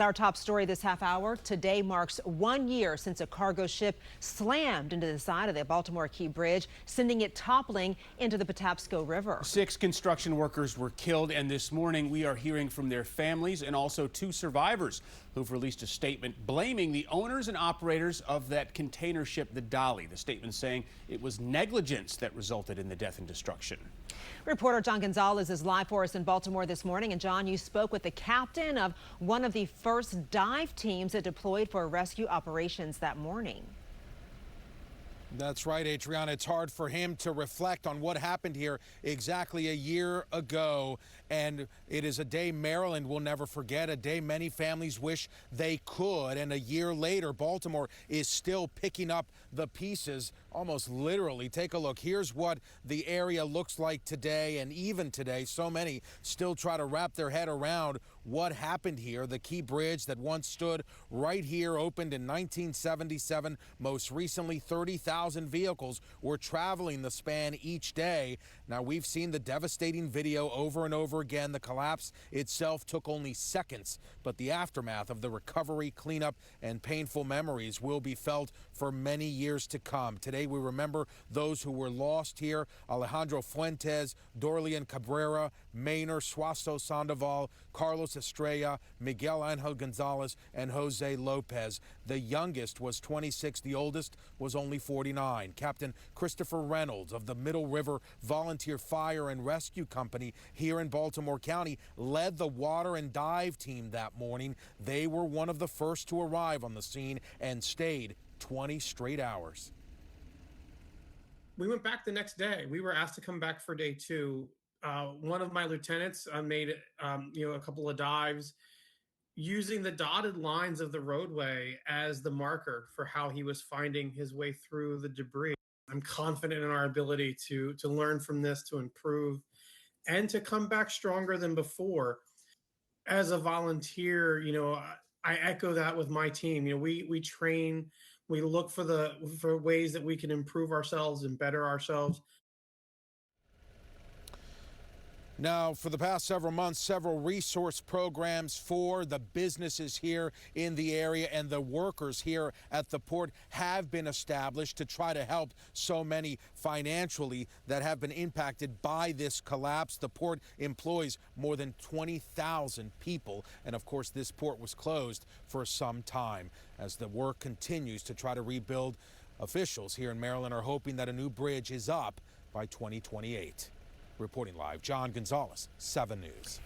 Our top story this half hour. Today marks 1 year since a cargo ship slammed into the side of the Baltimore Key Bridge, sending it toppling into the Patapsco River. 6 construction workers were killed, and this morning we are hearing from their families and also 2 survivors who've released a statement blaming the owners and operators of that container ship, the Dolly. The statement saying it was negligence that resulted in the death and destruction. Reporter John Gonzalez is live for us in Baltimore this morning. And John, you spoke with the captain of one of the first dive teams that deployed for rescue operations that morning. That's right, Adriana. It's hard for him to reflect on what happened here exactly a year ago. And it is a day Maryland will never forget, a day many families wish they could. And a year later, Baltimore is still picking up the pieces, almost literally. Take a look. Here's what the area looks like today. And even today, so many still try to wrap their head around what happened here. The Key Bridge that once stood right here opened in 1977. Most recently, 30,000 vehicles were traveling the span each day. Now, we've seen the devastating video over and over again. The collapse itself took only seconds, but the aftermath of the recovery, cleanup, and painful memories will be felt for many years to come. Today, we remember those who were lost here: Alejandro Fuentes, Dorlian Cabrera, Maynor Suazo Sandoval, Carlos Estrella, Miguel Angel Gonzalez, and Jose Lopez. The youngest was 26. The oldest was only 49. Captain Christopher Reynolds of the Middle River Volunteer Fire and Rescue Company here in Baltimore County led the water and dive team that morning. They were one of the first to arrive on the scene and stayed 20 straight hours. We went back the next day. We were asked to come back for day 2. One of my lieutenants made a couple of dives using the dotted lines of the roadway as the marker for how he was finding his way through the debris. I'm confident in our ability to learn from this, to improve, and to come back stronger than before. As a volunteer, I echo that with my team. We train, we look for ways that we can improve ourselves and better ourselves. Now, for the past several months, several resource programs for the businesses here in the area and the workers here at the port have been established to try to help so many financially that have been impacted by this collapse. The port employs more than 20,000 people, and of course, this port was closed for some time. As the work continues to try to rebuild, officials here in Maryland are hoping that a new bridge is up by 2028. Reporting live, John Gonzalez, 7 News.